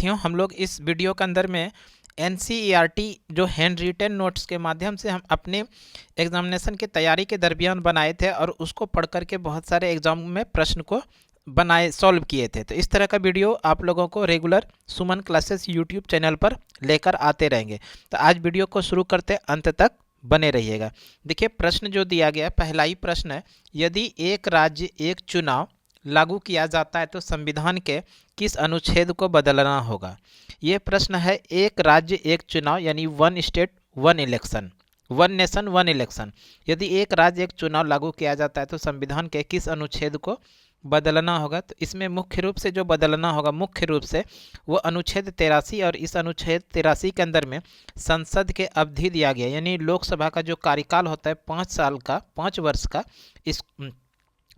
विद्यार्थियों, हम लोग इस वीडियो के अंदर में एनसीईआरटी जो हैंड रिटन नोट्स के माध्यम से हम अपने एग्जामिनेशन की तैयारी के दरमियान बनाए थे और उसको पढ़ करके बहुत सारे एग्जाम में प्रश्न को बनाए सॉल्व किए थे। तो इस तरह का वीडियो आप लोगों को रेगुलर सुमन क्लासेस यूट्यूब चैनल पर लेकर आते रहेंगे। तो आज वीडियो को शुरू करते अंत तक बने रहिएगा। देखिए, प्रश्न जो दिया गया है, पहला ही प्रश्न है, यदि एक राज्य एक चुनाव लागू किया जाता है तो संविधान के किस अनुच्छेद को बदलना होगा। ये प्रश्न है, एक राज्य एक चुनाव यानी one state one election, one nation one election. यदि एक राज्य एक चुनाव लागू किया जाता है तो संविधान के किस अनुच्छेद को बदलना होगा। तो इसमें मुख्य रूप से जो बदलना होगा, मुख्य रूप से वो अनुच्छेद 83, और इस अनुच्छेद 83 के अंदर में संसद के अवधि दिया गया, यानी लोकसभा का जो कार्यकाल होता है 5 साल का, 5 वर्ष का, इस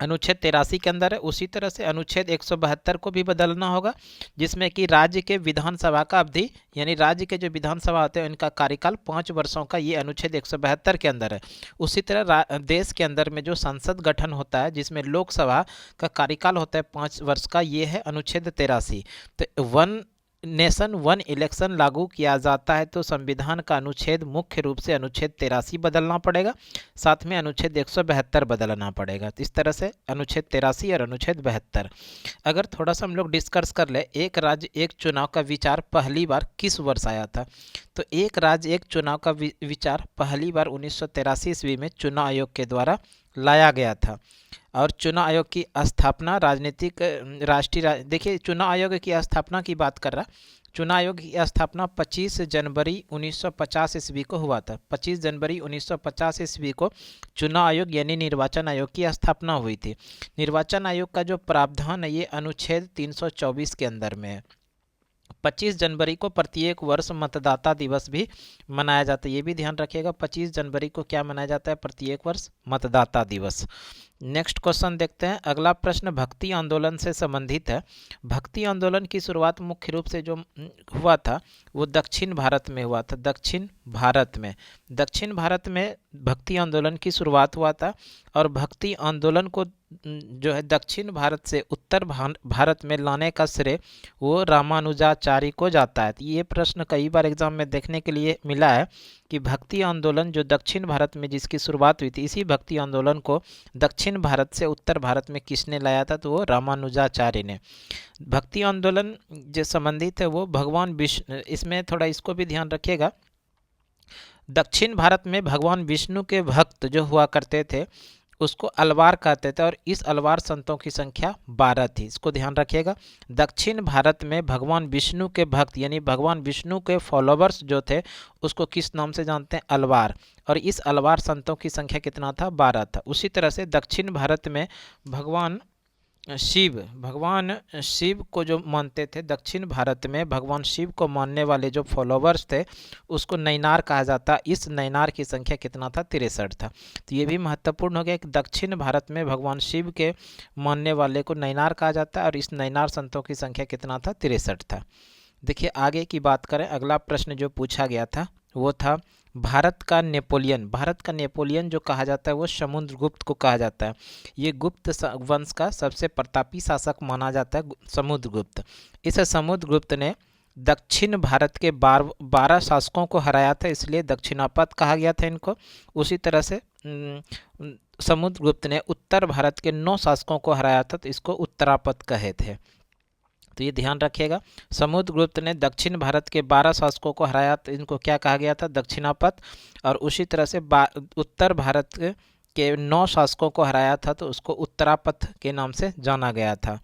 अनुच्छेद 83 के अंदर है। उसी तरह से अनुच्छेद 172 को भी बदलना होगा, जिसमें कि राज्य के विधानसभा का अवधि, यानी राज्य के जो विधानसभा होते हैं उनका कार्यकाल 5 वर्षों का, ये अनुच्छेद 172 के अंदर है। उसी तरह देश के अंदर में जो संसद गठन होता है जिसमें लोकसभा का कार्यकाल होता है 5 वर्ष का, ये है अनुच्छेद 83। तो वन नेशन वन इलेक्शन लागू किया जाता है तो संविधान का अनुच्छेद मुख्य रूप से अनुच्छेद 83 बदलना पड़ेगा, साथ में अनुच्छेद 172 बदलना पड़ेगा। तो इस तरह से अनुच्छेद 83 और अनुच्छेद 72। अगर थोड़ा सा हम लोग डिस्कस कर ले, एक राज्य एक चुनाव का विचार पहली बार किस वर्ष आया था। तो एक राज्य एक चुनाव का विचार पहली बार 1983 ईस्वी में चुनाव आयोग के द्वारा लाया गया था। और चुनाव आयोग की स्थापना राजनीतिक राष्ट्रीय देखिए, चुनाव आयोग की स्थापना की बात कर रहा, चुनाव आयोग की स्थापना 25 जनवरी 1950 ईस्वी को हुआ था। 25 जनवरी 1950 ईस्वी को चुनाव आयोग यानी निर्वाचन आयोग की स्थापना हुई थी। निर्वाचन आयोग का जो प्रावधान है ये अनुच्छेद 324 के अंदर में है। 25 जनवरी को प्रत्येक वर्ष मतदाता दिवस भी मनाया जाता है, ये भी ध्यान रखिएगा। 25 जनवरी को क्या मनाया जाता है? प्रत्येक वर्ष मतदाता दिवस। नेक्स्ट क्वेश्चन देखते हैं। अगला प्रश्न भक्ति आंदोलन से संबंधित है। भक्ति आंदोलन की शुरुआत मुख्य रूप से जो हुआ था वो दक्षिण भारत में हुआ था। दक्षिण भारत में भक्ति आंदोलन की शुरुआत हुआ था, और भक्ति आंदोलन को जो है दक्षिण भारत से उत्तर भारत में लाने का श्रेय वो रामानुजाचार्य को जाता है। ये प्रश्न कई बार एग्जाम में देखने के लिए मिला है कि भक्ति आंदोलन जो दक्षिण भारत में जिसकी शुरुआत हुई थी, इसी भक्ति आंदोलन को दक्षिण भारत से उत्तर भारत में किसने लाया था? तो वो रामानुजाचार्य ने। भक्ति आंदोलन जो संबंधित है वो भगवान विष्णु, इसमें थोड़ा इसको भी ध्यान रखिएगा। दक्षिण भारत में भगवान विष्णु के भक्त जो हुआ करते थे उसको अलवार कहते थे, और इस अलवार संतों की संख्या 12 थी। इसको ध्यान रखिएगा। दक्षिण भारत में भगवान विष्णु के भक्त यानी भगवान विष्णु के फॉलोवर्स जो थे उसको किस नाम से जानते हैं? अलवार। और इस अलवार संतों की संख्या कितना था? 12 था। उसी तरह से दक्षिण भारत में भगवान शिव को जो मानते थे, दक्षिण भारत में भगवान शिव को मानने वाले जो फॉलोवर्स थे उसको नैनार कहा जाता। इस नैनार की संख्या कितना था? 63 था। तो ये भी महत्वपूर्ण हो गया कि दक्षिण भारत में भगवान शिव के मानने वाले को नैनार कहा जाता है, और इस नैनार संतों की संख्या कितना था? 63 था। देखिए, आगे की बात करें। अगला प्रश्न जो पूछा गया था वो था भारत का नेपोलियन जो कहा जाता है वो समुद्रगुप्त को कहा जाता है। ये गुप्त वंश का सबसे प्रतापी शासक माना जाता है समुद्रगुप्त। इस समुद्रगुप्त ने दक्षिण भारत के 12 शासकों को हराया था, इसलिए दक्षिणापद कहा गया था इनको। उसी तरह से समुद्रगुप्त ने उत्तर भारत के 9 शासकों को हराया था, तो इसको उत्तरापद कहे थे। तो ये ध्यान रखिएगा। समुद्रगुप्त ने दक्षिण भारत के 12 शासकों को हराया, तो इनको क्या कहा गया था? दक्षिणापद। और उसी तरह से उत्तर भारत के 9 शासकों को हराया था, तो उसको उत्तरापद के नाम से जाना गया था।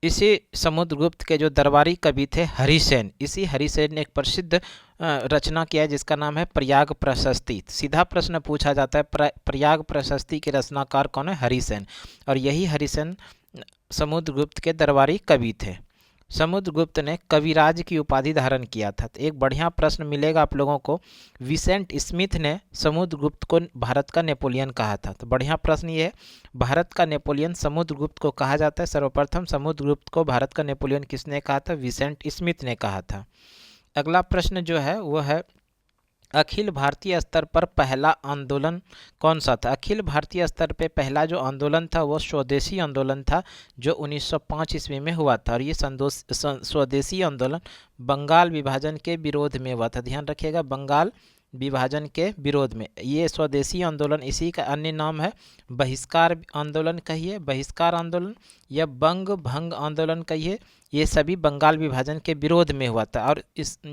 इसी समुद्रगुप्त के जो दरबारी कवि थे हरिसेन, इसी हरिसेन ने एक प्रसिद्ध रचना किया है जिसका नाम है प्रयाग प्रशस्ति। सीधा प्रश्न पूछा जाता है, प्रयाग प्रशस्ति के रचनाकार कौन है? हरिसेन। और यही हरिसेन समुद्रगुप्त के दरबारी कवि थे। समुद्रगुप्त ने कविराज की उपाधि धारण किया था। तो एक बढ़िया प्रश्न मिलेगा आप लोगों को, विसेंट स्मिथ ने समुद्रगुप्त को भारत का नेपोलियन कहा था। तो बढ़िया प्रश्न ये है, भारत का नेपोलियन समुद्रगुप्त को कहा जाता है। सर्वप्रथम समुद्रगुप्त को भारत का नेपोलियन किसने कहा था? विसेंट स्मिथ ने कहा था। अगला प्रश्न जो है वो है अखिल भारतीय स्तर पर पहला आंदोलन कौन सा था? अखिल भारतीय स्तर पे पहला जो आंदोलन था वो स्वदेशी आंदोलन था, जो 1905 ईस्वी में हुआ था। और ये स्वदेशी आंदोलन बंगाल विभाजन के विरोध में हुआ था। ध्यान रखिएगा, बंगाल विभाजन के विरोध में ये स्वदेशी आंदोलन। इसी का अन्य नाम है बहिष्कार आंदोलन कहिए, बहिष्कार आंदोलन, या बंग भंग आंदोलन कहिए। ये सभी बंगाल विभाजन के विरोध में हुआ था और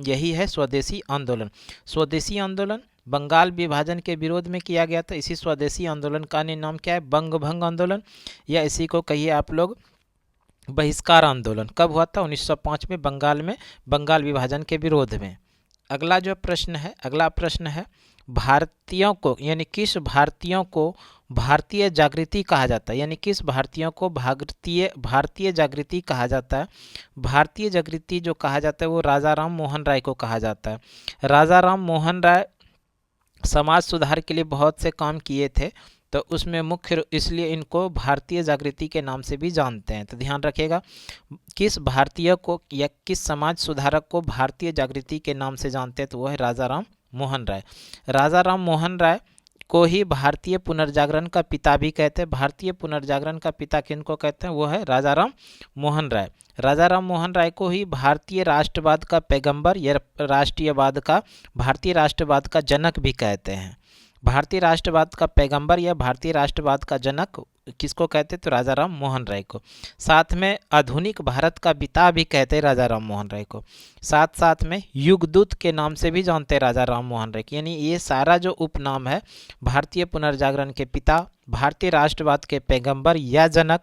यही है स्वदेशी आंदोलन। स्वदेशी आंदोलन बंगाल विभाजन के विरोध में किया गया था। इसी स्वदेशी आंदोलन का अन्य नाम क्या है? बंग भंग आंदोलन, या इसी को कहिए आप लोग बहिष्कार आंदोलन। कब हुआ था? 1905 में, बंगाल में, बंगाल विभाजन के विरोध में। अगला जो प्रश्न है, अगला प्रश्न है, भारतीयों को यानी किस भारतीयों को भारतीय जागृति कहा जाता है? यानी किस भारतीयों को भारतीय जागृति कहा जाता है? भारतीय जागृति जो कहा जाता है वो राजा राम मोहन राय को कहा जाता है। राजा राम मोहन राय समाज सुधार के लिए बहुत से काम किए थे, तो उसमें मुख्य इसलिए इनको भारतीय जागृति के नाम से भी जानते हैं। तो ध्यान रखिएगा, किस भारतीय को या किस समाज सुधारक को भारतीय जागृति के नाम से जानते हैं, तो वो है राजा राम मोहन राय। राजा राम मोहन राय को ही भारतीय पुनर्जागरण का पिता भी कहते हैं। भारतीय पुनर्जागरण का पिता किनको कहते हैं? वो है राजा राम मोहन राय। राजा राम मोहन राय को ही भारतीय राष्ट्रवाद का पैगंबर या भारतीय राष्ट्रवाद का जनक भी कहते हैं। भारतीय राष्ट्रवाद का पैगंबर या भारतीय राष्ट्रवाद का जनक किसको कहते? तो राजा राम मोहन राय को। साथ में आधुनिक भारत का पिता भी कहते हैं राजा राम मोहन राय को। साथ साथ में युगदूत के नाम से भी जानते हैं राजा राम मोहन राय को। यानी ये सारा जो उपनाम है, भारतीय पुनर्जागरण के पिता, भारतीय राष्ट्रवाद के पैगंबर या जनक,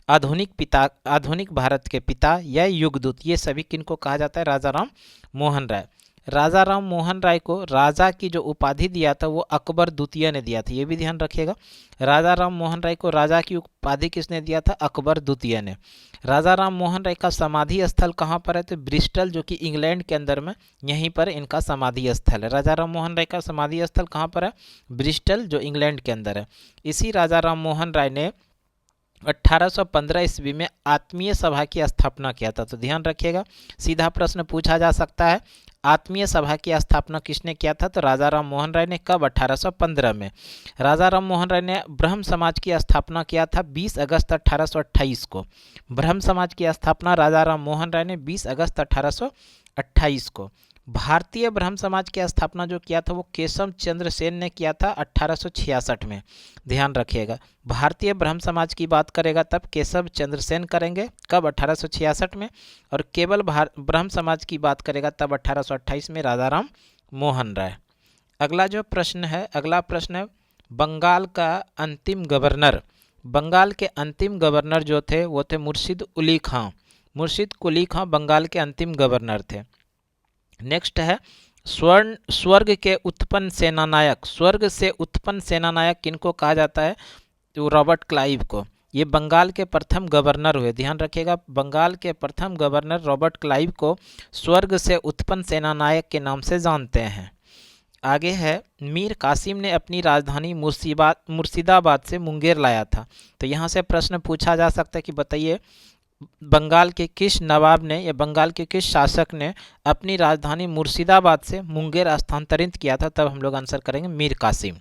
आधुनिक भारत के पिता या युगदूत, ये सभी किनको कहा जाता है? राजा राम मोहन राय। राजा राम मोहन राय को राजा की जो उपाधि दिया था वो अकबर द्वितीय ने दिया था। ये भी ध्यान रखिएगा, राजा राम मोहन राय को राजा की उपाधि किसने दिया था? अकबर द्वितीय ने। राजा राम मोहन राय का समाधि स्थल कहाँ पर है? तो ब्रिस्टल, जो कि इंग्लैंड के अंदर में, यहीं पर इनका समाधि स्थल है। राजा राम मोहन राय का समाधि स्थल कहाँ पर है? ब्रिस्टल, जो इंग्लैंड के अंदर है। इसी राजा राम मोहन राय ने 1815 ईस्वी में आत्मीय सभा की स्थापना किया था। तो ध्यान रखिएगा, सीधा प्रश्न पूछा जा सकता है, आत्मीय सभा की स्थापना किसने किया था? तो राजा राम मोहन राय ने। कब? 1815 में। राजा राम मोहन राय ने ब्रह्म समाज की स्थापना किया था 20 अगस्त 1828 को। ब्रह्म समाज की स्थापना राजा राम मोहन राय ने 20 अगस्त 1828 को। भारतीय ब्रह्म समाज की स्थापना जो किया था वो केशव चंद्र सेन ने किया था 1866 में। ध्यान रखिएगा, भारतीय ब्रह्म समाज की बात करेगा तब केशव चंद्र सेन करेंगे। कब? 1866 में। और केवल ब्रह्म समाज की बात करेगा तब 1828 में राजा राम मोहन राय। अगला जो प्रश्न है, अगला प्रश्न है, बंगाल का अंतिम गवर्नर, बंगाल के अंतिम गवर्नर जो थे वो थे मुर्शिद कुली खां। मुर्शिद कुली खां बंगाल के अंतिम गवर्नर थे। नेक्स्ट है, स्वर्ग के उत्पन्न सेनानायक, स्वर्ग से उत्पन्न सेनानायक किनको कहा जाता है? तो रॉबर्ट क्लाइव को। ये बंगाल के प्रथम गवर्नर हुए। ध्यान रखिएगा, बंगाल के प्रथम गवर्नर रॉबर्ट क्लाइव को स्वर्ग से उत्पन्न सेनानायक के नाम से जानते हैं। आगे है, मीर कासिम ने अपनी राजधानी मुर्शिदाबाद से मुंगेर लाया था। तो यहाँ से प्रश्न पूछा जा सकता है कि बताइए, बंगाल के किस नवाब ने या बंगाल के किस शासक ने अपनी राजधानी मुर्शिदाबाद से मुंगेर स्थानांतरित किया था? तब हम लोग आंसर करेंगे मीर कासिम।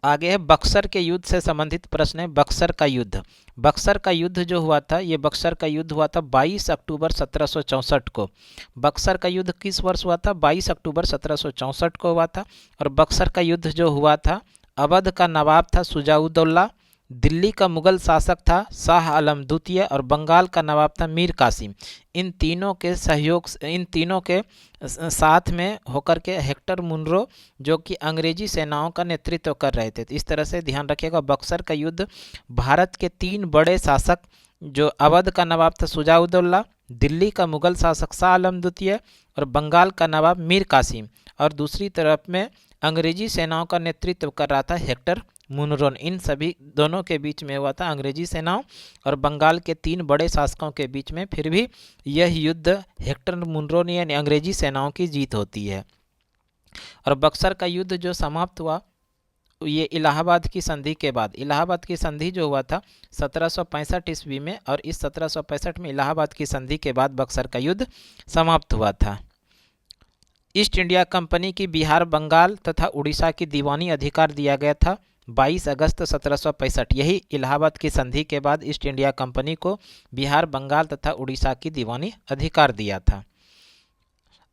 आगे है, बक्सर के युद्ध से संबंधित प्रश्न है, बक्सर का युद्ध। बक्सर का युद्ध जो हुआ था, ये बक्सर का युद्ध हुआ था 22 अक्टूबर 1764 को। बक्सर का युद्ध किस वर्ष हुआ था? 22 अक्टूबर 1764 को हुआ था। और बक्सर का युद्ध जो हुआ था, अवध का नवाब था सुजाउद्दौला, दिल्ली का मुगल शासक था शाह आलम द्वितीय, और बंगाल का नवाब था मीर कासिम। इन तीनों के सहयोग, इन तीनों के साथ में होकर के हेक्टर मुनरो, जो कि अंग्रेजी सेनाओं का नेतृत्व कर रहे थे। तो इस तरह से ध्यान रखिएगा, बक्सर का युद्ध भारत के 3 बड़े शासक, जो अवध का नवाब था सुजाउद्दौला, दिल्ली का मुगल शासक शाह आलम द्वितीय, और बंगाल का नवाब मीर कासिम, और दूसरी तरफ में अंग्रेजी सेनाओं का नेतृत्व कर रहा था हेक्टर मुनरो। इन सभी दोनों के बीच में हुआ था, अंग्रेजी सेनाओं और बंगाल के 3 बड़े शासकों के बीच में। फिर भी यह युद्ध हेक्टर मुनरो यानी अंग्रेजी सेनाओं की जीत होती है। और बक्सर का युद्ध जो समाप्त हुआ, ये इलाहाबाद की संधि के बाद, इलाहाबाद की संधि जो हुआ था 1765 ईस्वी में, और इस 1765 में इलाहाबाद की संधि के बाद बक्सर का युद्ध समाप्त हुआ था। ईस्ट इंडिया कंपनी की बिहार, बंगाल तथा उड़ीसा की दीवानी अधिकार दिया गया था 22 अगस्त 1765। यही इलाहाबाद की संधि के बाद ईस्ट इंडिया कंपनी को बिहार, बंगाल तथा उड़ीसा की दीवानी अधिकार दिया था।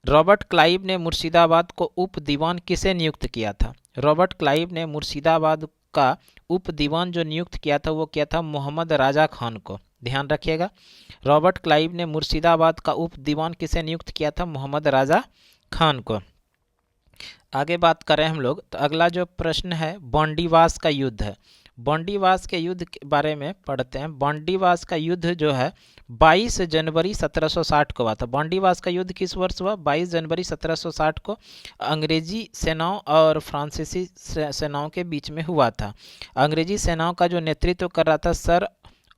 रॉबर्ट क्लाइव ने मुर्शिदाबाद को उप दीवान किसे नियुक्त किया था? रॉबर्ट क्लाइव ने मुर्शिदाबाद का उप दीवान जो नियुक्त किया था वो किया था मोहम्मद राजा खान को। ध्यान रखिएगा, रॉबर्ट क्लाइव ने मुर्शिदाबाद का उप दीवान किसे नियुक्त किया था? मोहम्मद राजा खान को। आगे बात करें हम लोग तो अगला जो प्रश्न है बॉन्डीवास का युद्ध है। बॉन्डीवास के युद्ध के बारे में पढ़ते हैं। बॉन्डीवास का युद्ध जो है 22 जनवरी 1760 को हुआ था। बॉन्डीवास का युद्ध किस वर्ष हुआ? 22 जनवरी 1760 को अंग्रेजी सेनाओं और फ्रांसीसी सेनाओं के बीच में हुआ था। अंग्रेजी सेनाओं का जो नेतृत्व कर रहा था सर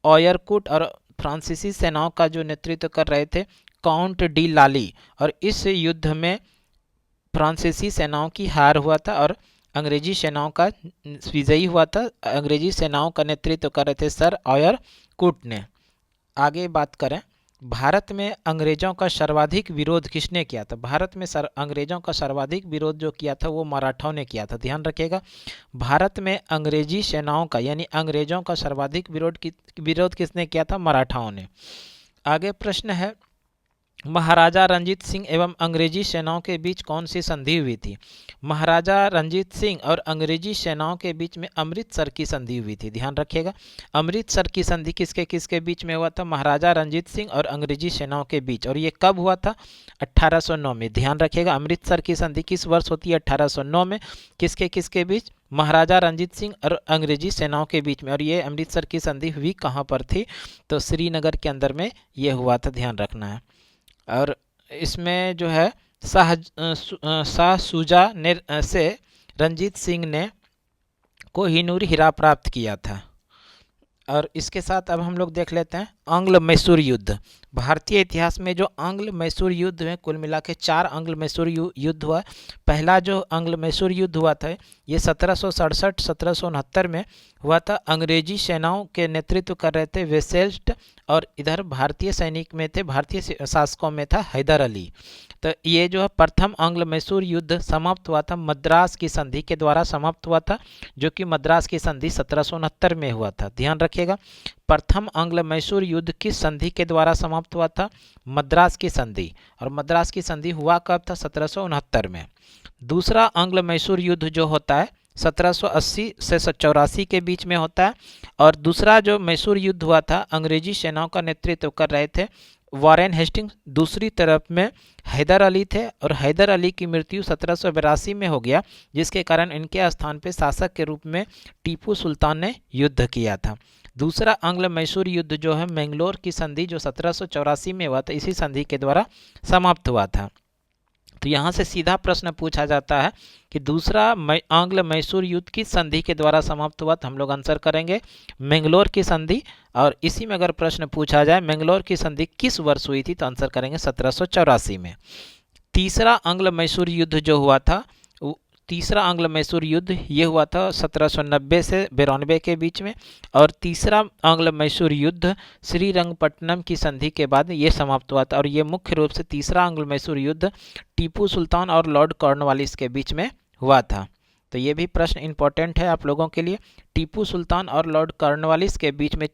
ऑयरकुट और फ्रांसीसी सेनाओं का जो नेतृत्व कर रहे थे काउंट डी लाली। और इस युद्ध में फ्रांसीसी सेनाओं की हार हुआ था और अंग्रेजी सेनाओं का विजयी हुआ था। अंग्रेजी सेनाओं का नेतृत्व कर रहे थे सर ऑयरकुट ने। आगे बात करें, भारत में अंग्रेजों का सर्वाधिक विरोध किसने किया था? भारत में अंग्रेजों का सर्वाधिक विरोध जो किया था वो मराठाओं ने किया था। ध्यान रखिएगा, भारत में अंग्रेजी सेनाओं का यानी अंग्रेजों का सर्वाधिक विरोध किसने किया था? मराठाओं ने। आगे प्रश्न है, महाराजा रंजीत सिंह एवं अंग्रेजी सेनाओं के बीच कौन सी संधि हुई थी? महाराजा रंजीत सिंह और अंग्रेजी सेनाओं के बीच में अमृतसर की संधि हुई थी। ध्यान रखिएगा, अमृतसर की संधि किसके किसके बीच में हुआ था? महाराजा रंजीत सिंह और अंग्रेजी सेनाओं के बीच। और ये कब हुआ था? 1809 में। ध्यान रखिएगा, अमृतसर की संधि किस वर्ष होती है? 1809 में। किसके किसके बीच? महाराजा रंजीत सिंह और अंग्रेजी सेनाओं के बीच में। और ये अमृतसर की संधि हुई कहाँ पर थी? तो श्रीनगर के अंदर में ये हुआ था, ध्यान रखना है। और इसमें जो है शाह शुजा ने से रंजीत सिंह ने कोहिनूर हीरा प्राप्त किया था। और इसके साथ अब हम लोग देख लेते हैं आंग्ल मैसूर युद्ध। भारतीय इतिहास में जो आंग्ल मैसूर युद्ध है कुल मिला के 4 आंग्ल मैसूर युद्ध हुआ। पहला जो आंग्ल मैसूर युद्ध हुआ था ये 1767-1769 में हुआ था। अंग्रेजी सेनाओं के नेतृत्व कर रहे थे वेसेल्स्ट और इधर भारतीय सैनिक में थे, भारतीय शासकों में था हैदर अली। तो ये जो है प्रथम आंग्ल मैसूर युद्ध समाप्त हुआ था मद्रास की संधि के द्वारा समाप्त हुआ था, जो कि मद्रास की संधि 1769 में हुआ था। ध्यान रखिएगा, प्रथम आंग्ल मैसूर युद्ध किस संधि के द्वारा समाप्त हुआ था? मद्रास की संधि। और मद्रास की संधि हुआ कब था? 1769 में। दूसरा आंग्ल मैसूर युद्ध जो होता है 1780 से 84 के बीच में होता है। और दूसरा जो मैसूर युद्ध हुआ था अंग्रेजी सेनाओं का नेतृत्व कर रहे थे वॉरेन हेस्टिंग्स, दूसरी तरफ में हैदर अली थे। और हैदर अली की मृत्यु 1782 में हो गया, जिसके कारण इनके स्थान पे शासक के रूप में टीपू सुल्तान ने युद्ध किया था। दूसरा आंग्ल मैसूर युद्ध जो है मैंगलोर की संधि जो 1784 में हुआ था, इसी संधि के द्वारा समाप्त हुआ था। तो यहाँ से सीधा प्रश्न पूछा जाता है कि दूसरा आंग्ल मैसूर युद्ध किस संधि के द्वारा समाप्त हुआ? तो हम लोग आंसर करेंगे मैंगलोर की संधि। और इसी में अगर प्रश्न पूछा जाए मैंगलोर की संधि किस वर्ष हुई थी तो आंसर करेंगे 1784 में। तीसरा आंग्ल मैसूर युद्ध जो हुआ था, तीसरा आंग्ल मैसूर युद्ध ये हुआ था 1790 से 92 के बीच में। और तीसरा आंग्ल मैसूर युद्ध श्रीरंगपट्टनम की संधि के बाद ये समाप्त हुआ था। और ये मुख्य रूप से तीसरा आंग्ल मैसूर युद्ध टीपू सुल्तान और लॉर्ड कॉर्नवालिस के बीच में हुआ था। तो ये भी प्रश्न इंपॉर्टेंट है आप लोगों के लिए। टीपू सुल्तान और लॉर्ड कॉर्नवालिस के बीच में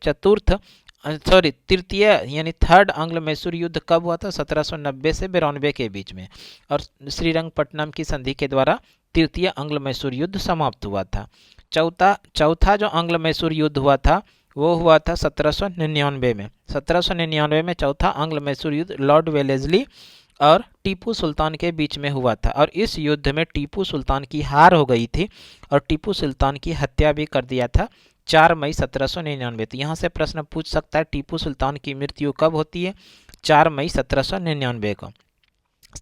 तृतीय यानी थर्ड आंग्ल मैसूर युद्ध कब हुआ था? 1790 से 92 के बीच में। और श्रीरंगपट्टनम की संधि के द्वारा तृतीय आंग्ल मैसूर युद्ध समाप्त हुआ था। चौथा जो आंग्ल मैसूर युद्ध हुआ था वो हुआ था 1799 में। 1799 में चौथा आंग्ल मैसूर युद्ध लॉर्ड वेलेस्ली और टीपू सुल्तान के बीच में हुआ था। और इस युद्ध में टीपू सुल्तान की हार हो गई थी और टीपू सुल्तान की हत्या भी कर दिया था 4 मई 1799। तो यहाँ से प्रश्न पूछ सकता है टीपू सुल्तान की मृत्यु कब होती है? 4 मई 1799 को।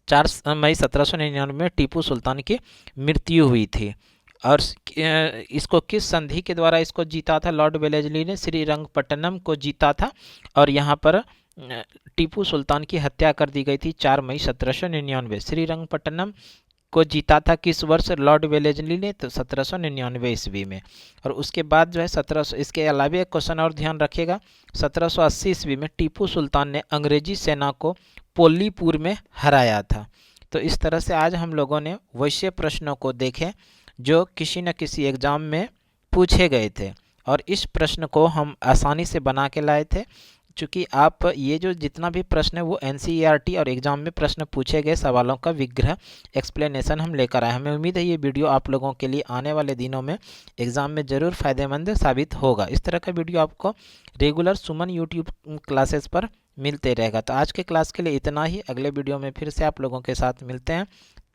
4 मई 1799 में टीपू सुल्तान की मृत्यु हुई थी। और इसको किस संधि के द्वारा इसको जीता था? लॉर्ड वेलेस्ली ने श्रीरंगपट्टनम को जीता था और यहाँ पर टीपू सुल्तान की हत्या कर दी गई थी 4 मई 1799। श्रीरंगपट्टनम को जीता था किस वर्ष लॉर्ड वेलेस्ली ने? तो 1799 ईस्वी में। और उसके बाद जो है 1700, इसके अलावा एक क्वेश्चन और ध्यान रखिएगा, 1780 ईस्वी में टीपू सुल्तान ने अंग्रेजी सेना को पोलीपुर में हराया था। तो इस तरह से आज हम लोगों ने वैसे प्रश्नों को देखे जो किसी न किसी एग्ज़ाम में पूछे गए थे, और इस प्रश्न को हम आसानी से बना के लाए थे। चूँकि आप ये जो जितना भी प्रश्न है वो एनसीईआरटी और एग्ज़ाम में प्रश्न पूछे गए सवालों का विग्रह एक्सप्लेनेशन हम लेकर आए। हमें उम्मीद है ये वीडियो आप लोगों के लिए आने वाले दिनों में एग्ज़ाम में ज़रूर फ़ायदेमंद साबित होगा। इस तरह का वीडियो आपको रेगुलर सुमन यूट्यूब क्लासेस पर मिलते रहेगा। तो आज के क्लास के लिए इतना ही। अगले वीडियो में फिर से आप लोगों के साथ मिलते हैं।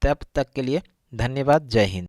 तब तक के लिए धन्यवाद। जय हिंद।